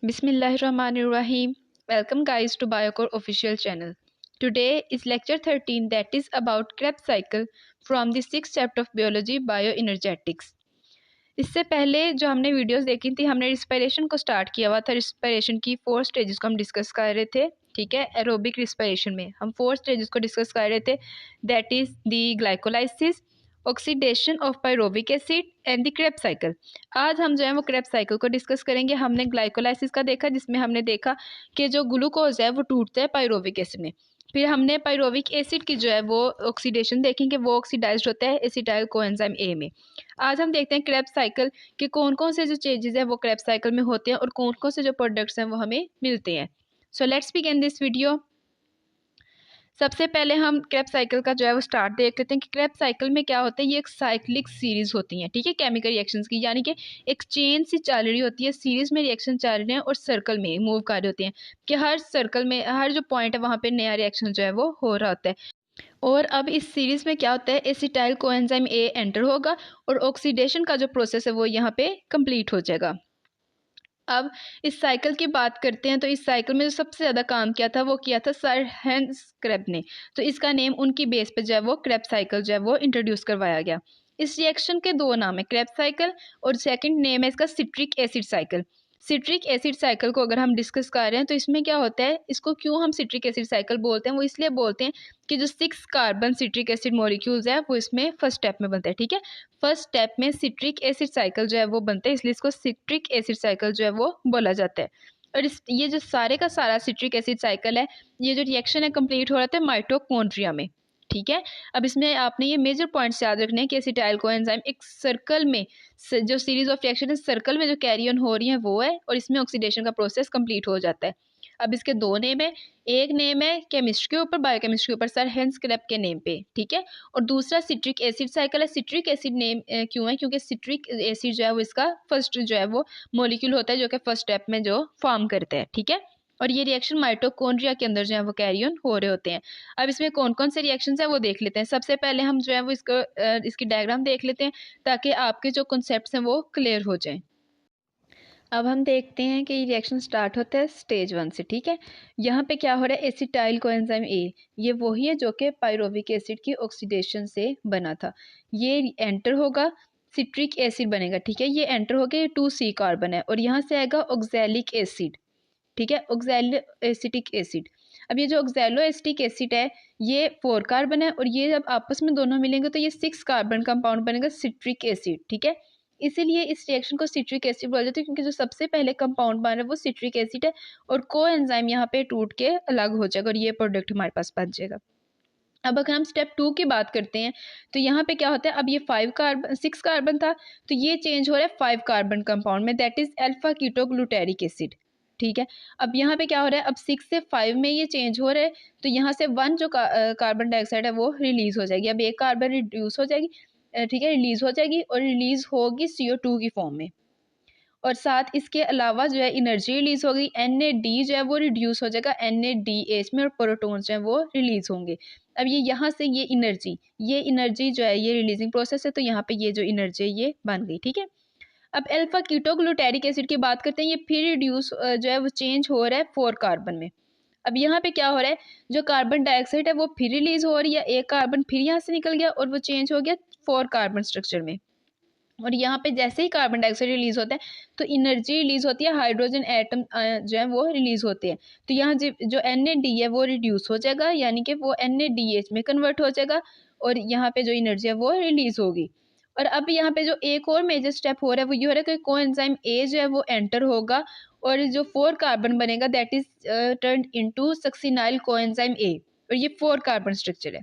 Bismillahirrahmanirrahim. Welcome guys to Biocore official channel. Today is lecture 13 that is about Krebs cycle from the 6th chapter of biology bioenergetics. इससे पहले जो हमने videos देखी थी हमने respiration को स्टार्ट किया हुआ था। रिस्पिरेशन की 4 स्टेजेस को हम डिस्कस कर रहे थे। ठीक है, एरोबिक रिस्पिरेशन में हम 4 स्टेजेस को डिस्कस कर रहे थे। That is the glycolysis, oxidation of पायरोबिक acid and the Krebs cycle. आज हम जो है वो क्रेब्स साइकिल को डिस्कस करेंगे। हमने ग्लाइकोलाइसिस का देखा जिसमें हमने देखा कि जो ग्लूकोज है वो टूटता है पायरोबिक एसिड में। फिर हमने पायरोबिक एसिड की जो है वो ऑक्सीडेशन देखेंगे, वो ऑक्सीडाइज्ड होता है एसिटाइल कोएंजाइम ए में। आज हम देखते हैं क्रेब्स साइकिल के कौन कौन से जो चेंजेस है वो क्रेब्स साइकिल में होते हैं और कौन कौन से जो प्रोडक्ट्स हैं वो हमें मिलते हैं। So let's begin this video. सबसे पहले हम क्रेब्स साइकिल का जो है वो स्टार्ट देख लेते हैं कि क्रेब्स साइकिल में क्या होता है। ये एक साइक्लिक सीरीज होती है, ठीक है, केमिकल रिएक्शंस की, यानी कि एक चेन सी चल रही होती है, सीरीज में रिएक्शन चल रहे हैं और सर्कल में मूव कर रहे होते हैं कि हर सर्कल में हर जो पॉइंट है वहाँ पे नया रिएक्शन जो है वो हो रहा होता है। और अब इस सीरीज में क्या होता है, एसिटाइल कोएंजाइम ए एंटर होगा और ऑक्सीडेशन का जो प्रोसेस है वो यहाँ पे कंप्लीट हो जाएगा। अब इस साइकिल की बात करते हैं तो इस साइकिल में जो सबसे ज़्यादा काम किया था वो किया था सर हेंस क्रेब ने। तो इसका नेम उनकी बेस पे जो है वो क्रेब साइकिल जो है वो इंट्रोड्यूस करवाया गया। इस रिएक्शन के दो नाम है, क्रेब साइकिल और सेकंड नेम है इसका citric acid cycle. Citric acid cycle को अगर हम डिस्कस कर रहे हैं तो इसमें क्या होता है, इसको क्यों हम सिट्रिक एसिड साइकिल बोलते हैं, वो इसलिए बोलते हैं कि जो 6 कार्बन सिट्रिक एसिड मॉलिक्यूल्स है वो इसमें फर्स्ट स्टेप में बनता है। ठीक है, फर्स्ट स्टेप में सिट्रिक एसिड साइकिल जो है वो बनता है, इसलिए इसको सिट्रिक एसिड साइकिल जो है वो बोला जाता है। और ये जो सारे का सारा सिट्रिक एसिड साइकिल है, ये जो रिएक्शन है कंप्लीट हो रहा था माइटोकॉन्ड्रिया में। ठीक है, अब इसमें आपने ये मेजर पॉइंट्स याद रखने हैं कि एसिटाइल कोएंजाइम एक सर्कल में जो सीरीज ऑफ रिएक्शन है सर्कल में जो कैरी ऑन हो रही है वो है, और इसमें ऑक्सीडेशन का प्रोसेस कंप्लीट हो जाता है। अब इसके दो नेम है, एक नेम है केमिस्ट्री के ऊपर, बायोकेमिस्ट्री के ऊपर सर हेंस क्रेब के नेम पे। ठीक है, और दूसरा सिट्रिक एसिड साइकिल है। सिट्रिक एसिड नेम क्यों है, क्योंकि सिट्रिक एसिड जो है वो इसका फर्स्ट जो है वो मॉलिक्यूल होता है जो कि फर्स्ट स्टेप में जो फॉर्म करते हैं। ठीक है, और ये रिएक्शन माइटोकॉन्ड्रिया के अंदर जो है वो कैरी ऑन हो रहे होते हैं। अब इसमें कौन कौन से रिएक्शंस है वो देख लेते हैं। सबसे पहले हम जो है वो इसकी डायग्राम देख लेते हैं ताकि आपके जो कॉन्सेप्ट्स हैं वो क्लियर हो जाएं। अब हम देखते हैं कि ये रिएक्शन स्टार्ट होता है स्टेज 1 से। ठीक है, यहाँ पे क्या हो रहा है, एसिटाइल कोएंजाइम ए, ये वही है जो कि पायरोबिक एसिड की ऑक्सीडेशन से बना था। ये एंटर होगा, सिट्रिक एसिड बनेगा। ठीक है, ये एंटर हो गया, ये 2C कार्बन है और यहाँ से आएगा ऑक्सैलिक एसिड। ठीक है, ऑक्सैलो एसिटिक एसिड। अब ये जो ऑक्सैलो एसिटिक एसिड है ये 4 कार्बन है और ये जब आपस में दोनों मिलेंगे तो ये 6 कार्बन कंपाउंड बनेगा सिट्रिक एसिड। ठीक है, इसीलिए इस रिएक्शन को सिट्रिक एसिड बोला जाता है क्योंकि जो सबसे पहले कंपाउंड बन रहा है वो सिट्रिक एसिड है और कोएंजाइम यहाँ पे टूट के अलग हो जाएगा और ये प्रोडक्ट हमारे पास बन जाएगा। अब अगर हम स्टेप 2 की बात करते हैं तो यहाँ पे क्या होता है, अब ये 6 कार्बन था तो ये चेंज हो रहा है 5 कार्बन कंपाउंड में, that is alpha ketoglutaric acid. ठीक है, अब यहाँ पे क्या हो रहा है, अब 6 से 5 में ये चेंज हो रहा है तो यहाँ से 1 जो कार्बन डाइऑक्साइड है वो रिलीज हो जाएगी। अब एक कार्बन रिड्यूस हो जाएगी, ठीक है, रिलीज हो जाएगी और रिलीज होगी CO2 की फॉर्म में। और साथ इसके अलावा जो है एनर्जी रिलीज होगी, NAD जो है वो रिड्यूस हो जाएगा NADH में और प्रोटॉन्स जो है वो रिलीज होंगे। अब ये यहाँ से ये एनर्जी जो है ये रिलीजिंग प्रोसेस है तो यहाँ पे ये जो एनर्जी है ये बन गई। ठीक है, अब अल्फा कीटोग्लूटेरिक एसिड की बात करते हैं, ये फिर रिड्यूस जो है वो चेंज हो रहा है 4 कार्बन में। अब यहाँ पे क्या हो रहा है, जो कार्बन डाइऑक्साइड है वो फिर रिलीज हो रही है, एक कार्बन फिर यहाँ से निकल गया और वो चेंज हो गया 4 कार्बन स्ट्रक्चर में। और यहाँ पे जैसे ही कार्बन डाइऑक्साइड रिलीज होता है तो एनर्जी रिलीज होती है, हाइड्रोजन एटम जो है वो रिलीज होते हैं। तो यहाँ जो NAD है वो रिड्यूस हो जाएगा, यानी कि वो NADH में कन्वर्ट हो जाएगा और यहाँ पे जो एनर्जी है वो रिलीज होगी। और अब यहाँ पे जो एक और मेजर स्टेप हो रहा है वो ये हो रहा है कि कोएंजाइम ए जो है वो एंटर होगा और जो 4 कार्बन बनेगा that is turned into succinyl coenzyme A और ये 4 कार्बन स्ट्रक्चर है।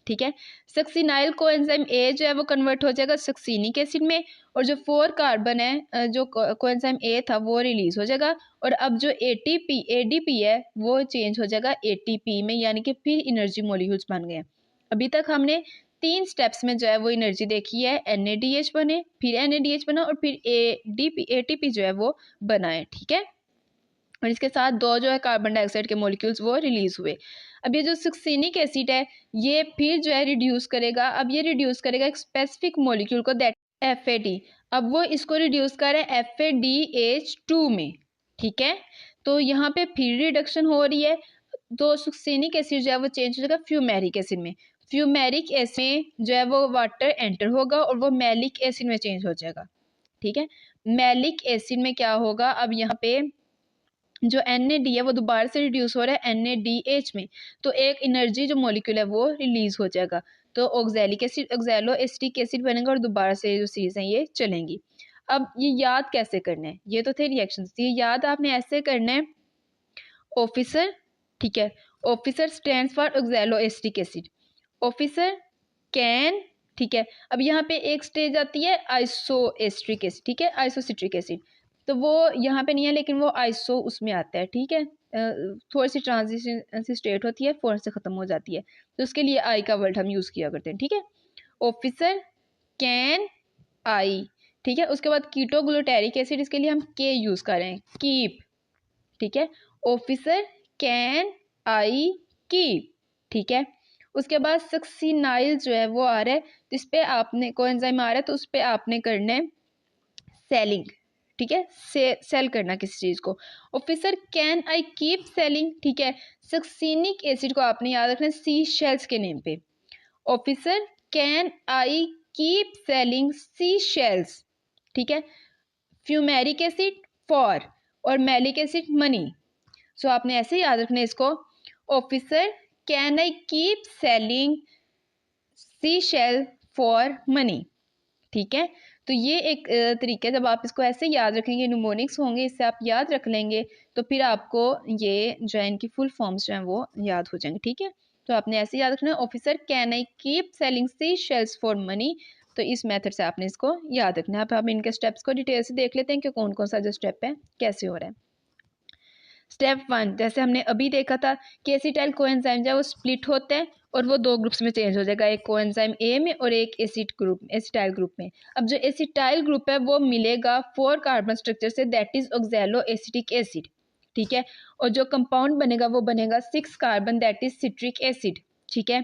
ठीक है, सक्सिनाइल कोएंजाइम ए जो है वो कन्वर्ट हो जाएगा सक्सिनिक एसिड में और जो 4 कार्बन है जो कोएंजाइम ए था वो रिलीज हो जाएगा और अब जो ADP है वो चेंज हो जाएगा ATP में, यानी कि फिर एनर्जी मॉलिक्यूल्स बन गए। अभी तक हमने 3 स्टेप्स में जो है वो एनर्जी देखी है, NADH बने, फिर NADH बना और फिर ATP जो है वो बना है। ठीक है, और इसके साथ 2 जो है कार्बन डाइऑक्साइड के मॉलिक्यूल्स वो रिलीज हुए। अब ये जो सक्सिनिक एसिड है ये फिर जो है रिड्यूस करेगा, अब ये रिड्यूस करेगा एक स्पेसिफिक मॉलिक्यूल को दैट FAD। अब वो इसको रिड्यूस कर रहा है FADH2 में। ठीक है। तो यहाँ पे फिर रिडक्शन हो रही है, तो सुक्सेनिक एसिड जो है वो चेंज हो जाएगा फ्यूमेरिक एसिड में। फ्यूमेरिक एसिड में जो है वो वाटर एंटर होगा और वो मैलिक एसिड में चेंज हो जाएगा। ठीक है, मैलिक एसिड में क्या होगा, अब यहाँ पे जो NAD है वो दोबारा से रिड्यूस हो रहा है NADH में, तो एक एनर्जी जो मॉलिक्यूल है वो रिलीज हो जाएगा, तो oxalic acid oxalo acetic acid बनेगा और दोबारा से जो सीरीज हैं ये चलेंगी। अब ये याद कैसे करना है, ये तो थे रिएक्शंस, ये याद आपने ऐसे करना है। ऑफिसर, ठीक है, officer stands for oxalo acetic acid, officer can, ठीक है। अब यहाँ पे एक स्टेज आती है आइसो एस्ट्रिक एसिड, ठीक है, आइसोसिट्रिक एसिड, तो वो यहाँ पे नहीं है लेकिन वो आइसो उसमें आता है, ठीक है। थोड़ी सी ट्रांजिशन सी स्टेट होती है, फोर से ख़त्म हो जाती है, तो उसके लिए आई का वर्ड हम यूज़ किया करते हैं, ठीक है। ऑफिसर कैन आई, ठीक है। उसके बाद कीटो ग्लूटेरिक एसिड, इसके लिए हम के यूज़ कर रहे हैं, कीप, ठीक है। ऑफिसर कैन आई कीप, ठीक है। उसके बाद सक्सीनाइल जो है वो आ रहा है, जिस पे आपने कोएंजाइम आ रहा है, तो उस पर आपने करना है सेलिंग, ठीक है, सेल करना किसी चीज़ को। Officer can I keep selling, ठीक है। सक्सीनिक एसिड को आपने याद रखना है सी शेल्स के नेम पे, officer can I keep selling sea shells, ठीक है। फ्यूमेरिक एसिड फॉर और मैलिक एसिड मनी, सो आपने ऐसे याद रखना है इसको, officer can I keep selling sea shell for money, ठीक है। तो ये एक तरीका है, जब आप इसको ऐसे याद रखेंगे, न्यूमोनिक्स होंगे, इससे आप याद रख लेंगे, तो फिर आपको ये जो है इनकी फुल फॉर्म्स जो हैं वो याद हो जाएंगे, ठीक है। तो आपने ऐसे याद रखना है, officer can I keep selling sea shells for money, तो इस मेथड से आपने इसको याद रखना है। अब हम इनके स्टेप्स को डिटेल से देख लेते हैं कि कौन कौन सा जो स्टेप है कैसे हो रहा है। स्टेप 1, जैसे हमने अभी देखा था कि एसिटाइल कोएंजाइम जो है वो स्प्लिट होते हैं और वो दो ग्रुप्स में चेंज हो जाएगा, एक कोएंजाइम ए में और एक एसिड ग्रुप, एसिटाइल ग्रुप में। अब जो एसिटाइल ग्रुप है वो मिलेगा 4 कार्बन स्ट्रक्चर से, that is oxalo acetic acid, ठीक है। और जो कंपाउंड बनेगा वो बनेगा 6 carbon, that is citric acid, ठीक है।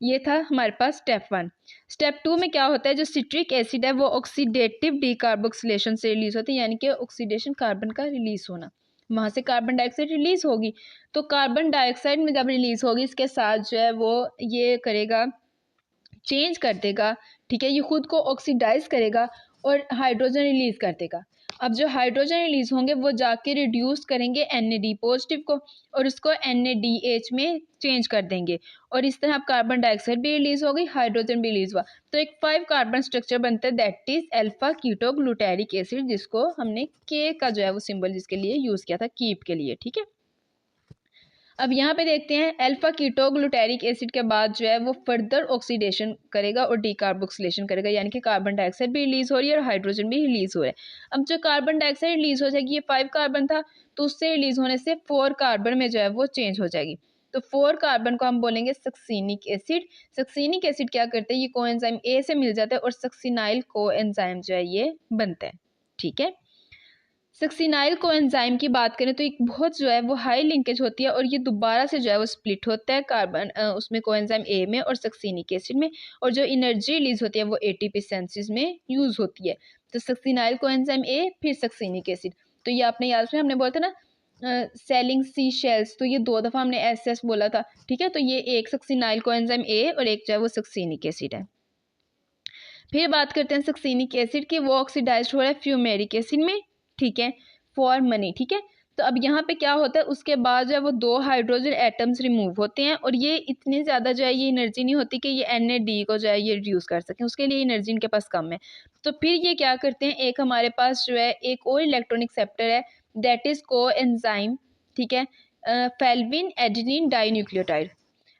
ये था हमारे पास स्टेप 1। स्टेप 2 में क्या होता है, जो सिट्रिक एसिड है वो ऑक्सीडेटिव डीकार्बोक्सिलेशन से रिलीज होती है, यानी कि ऑक्सीडेशन कार्बन का रिलीज होना, वहाँ से कार्बन डाइऑक्साइड रिलीज होगी। तो कार्बन डाइऑक्साइड में जब रिलीज होगी, इसके साथ जो है वो ये करेगा, चेंज कर देगा, ठीक है, ये खुद को ऑक्सीडाइज करेगा और हाइड्रोजन रिलीज कर देगा। अब जो हाइड्रोजन रिलीज होंगे वो जाके रिड्यूस करेंगे NAD पॉजिटिव को और उसको NADH में चेंज कर देंगे, और इस तरह अब कार्बन डाइऑक्साइड भी रिलीज हो गई, हाइड्रोजन भी रिलीज हुआ, तो एक 5 कार्बन स्ट्रक्चर बनता है, that is alpha keto glutaric acid, जिसको हमने के का जो है वो सिंबल जिसके लिए यूज किया था, कीप के लिए, ठीक है। अब यहाँ पे देखते हैं अल्फा कीटो ग्लूटेरिक एसिड के बाद जो है वो फर्दर ऑक्सीडेशन करेगा और डीकार्बोक्सिलेशन करेगा, यानी कि कार्बन डाइऑक्साइड भी रिलीज हो रही है और हाइड्रोजन भी रिलीज हो रहा है। अब जो कार्बन डाइऑक्साइड रिलीज हो जाएगी, ये 5 कार्बन था, तो उससे रिलीज होने से 4 कार्बन में जो है वो चेंज हो जाएगी, तो 4 कार्बन को हम बोलेंगे सक्सीनिक एसिड। सक्सीनिक एसिड क्या करते हैं, ये कोएंजाइम ए से मिल जाता है और सक्सीनाइल कोएंजाइम जो है ये बनता है, ठीक है। सक्सीनाइल कोएंजाइम की बात करें तो एक बहुत जो है वो हाई लिंकेज होती है और ये दोबारा से जो है वो स्प्लिट होता है कार्बन उसमें कोएंजाइम ए में और सक्सीनिक एसिड में, और जो एनर्जी रिलीज होती है वो ATP सिंथेसिस में यूज होती है। तो सक्सीनाइल कोएंजाइम ए फिर सक्सीनिक एसिड, तो ये आपने याद रखना, हमने बोला था ना सेलिंग सी शेल्स, तो ये 2 दफ़ा हमने SS बोला था, ठीक है। तो ये एक सक्सीनाइल कोएंजाइम ए और एक जो है वो सक्सीनिक एसिड है। फिर बात करते हैं सक्सीनिक एसिड की, वो ऑक्सीडाइज्ड हो रहा है फ्यूमेरिक एसिड में, ठीक है, फॉर मनी, ठीक है। तो अब यहाँ पे क्या होता है, उसके बाद जो है वो 2 हाइड्रोजन एटम्स रिमूव होते हैं और ये इतने ज़्यादा जो है ये एनर्जी नहीं होती कि ये NAD को जो है ये रिड्यूस कर सकें, उसके लिए एनर्जी इनके पास कम है। तो फिर ये क्या करते हैं, एक हमारे पास जो है एक और इलेक्ट्रॉनिक एक्सेप्टर है, दैट इज कोएंजाइम, ठीक है, फेल्विन एडेनिन डाइन्यूक्लियोटाइड,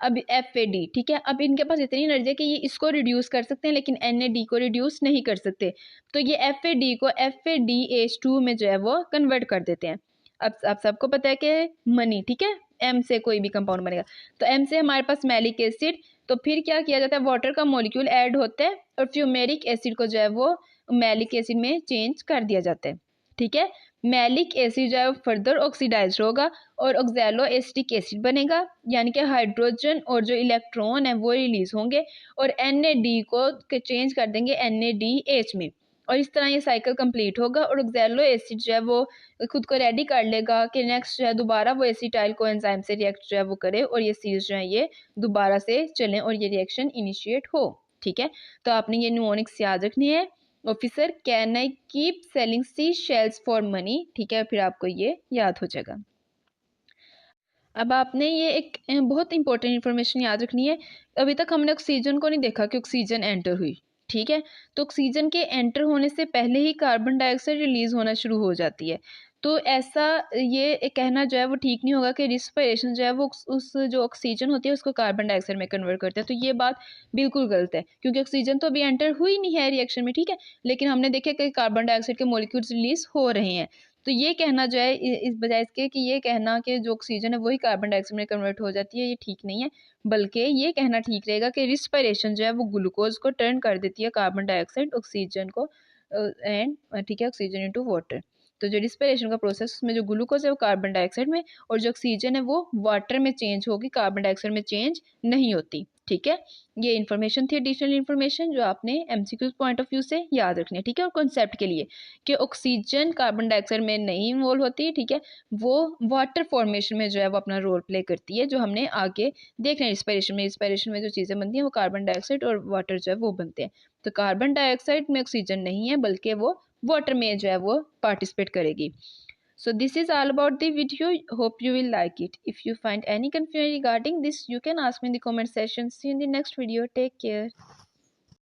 अब FAD, ठीक है। अब इनके पास इतनी एनर्जी है कि ये इसको रिड्यूस कर सकते हैं लेकिन NAD को रिड्यूस नहीं कर सकते, तो ये FAD को FADH2 में जो है वो कन्वर्ट कर देते हैं। अब सबको पता है कि मनी, ठीक है, M से कोई भी कंपाउंड बनेगा, तो M से हमारे पास मैलिक एसिड, तो फिर क्या किया जाता है, वाटर का मॉलिक्यूल ऐड होता है और फ्यूमेरिक एसिड को जो है वो मैलिक एसिड में चेंज कर दिया जाता है, ठीक है। मैलिक एसिड जो है वो फर्दर ऑक्सीडाइज होगा और ऑक्सैलो एसिटिक एसिड बनेगा, यानी कि हाइड्रोजन और जो इलेक्ट्रॉन है वो रिलीज होंगे और NAD को चेंज कर देंगे NADH में, और इस तरह ये साइकिल कंप्लीट होगा और ऑक्सैलो एसिड जो है वो खुद को रेडी कर लेगा कि नेक्स्ट जो है दोबारा वो एसिटाइल को एंजाइम से रिएक्ट जो है वो करे और ये सीरीज जो है ये दोबारा से चलें और ये रिएक्शन इनिशिएट हो। ठीक है, तो आपने ये न्यूमोनिक्स याद रखनी है। Officer, can I keep selling sea shells for money. ठीक है, फिर आपको ये याद हो जाएगा। अब आपने ये एक बहुत इंपॉर्टेंट इन्फॉर्मेशन याद रखनी है। अभी तक हमने ऑक्सीजन को नहीं देखा कि ऑक्सीजन एंटर हुई। ठीक है, तो ऑक्सीजन के एंटर होने से पहले ही कार्बन डाइऑक्साइड रिलीज होना शुरू हो जाती है। तो ऐसा ये कहना जो है वो ठीक नहीं होगा कि रिस्पिरेशन जो है वो उस जो ऑक्सीजन होती है उसको कार्बन डाइऑक्साइड में कन्वर्ट करते हैं। तो ये बात बिल्कुल गलत है, क्योंकि ऑक्सीजन तो अभी एंटर हुई नहीं है रिएक्शन में। ठीक है, लेकिन हमने देखा कि कार्बन डाइऑक्साइड के मॉलिक्यूल्स रिलीज हो रहे हैं। तो ये कहना जो है इस बजाय इसके कि ये कहना कि जो ऑक्सीजन है वही कार्बन डाइऑक्साइड में कन्वर्ट हो जाती है, ये ठीक नहीं है। बल्कि ये कहना ठीक रहेगा कि रिस्पिरेशन जो है वो ग्लूकोज को टर्न कर देती है कार्बन डाइऑक्साइड ऑक्सीजन को एंड ठीक है ऑक्सीजन इनटू वाटर। तो जो रिस्पिरेशन का प्रोसेस उसमें जो ग्लूकोज है वो कार्बन डाइऑक्साइड में और जो ऑक्सीजन है वो वाटर में चेंज होगी, कार्बन डाइऑक्साइड में चेंज नहीं होती। ठीक है, ये इन्फॉर्मेशन थी, एडिशनल इन्फॉर्मेशन जो आपने एमसीक्यूज पॉइंट ऑफ व्यू से याद रखनी है। ठीक है, और कॉन्सेप्ट के लिए कि ऑक्सीजन कार्बन डाइऑक्साइड में नहीं इन्वॉल्व होती। ठीक है, वो वाटर फॉर्मेशन में जो है वो अपना रोल प्ले करती है, जो हमने आगे देखना है। रिस्पिरेशन में जो चीज़ें बनती हैं वो कार्बन डाइऑक्साइड और वाटर जो है वो बनते हैं। तो कार्बन डाइऑक्साइड में ऑक्सीजन नहीं है, बल्कि वो वाटर में जो है वो पार्टिसिपेट करेगी। So this is all about the video. Hope you will like it. If you find any confusion regarding this, you can ask me in the comment section. See you in the next video. Take care.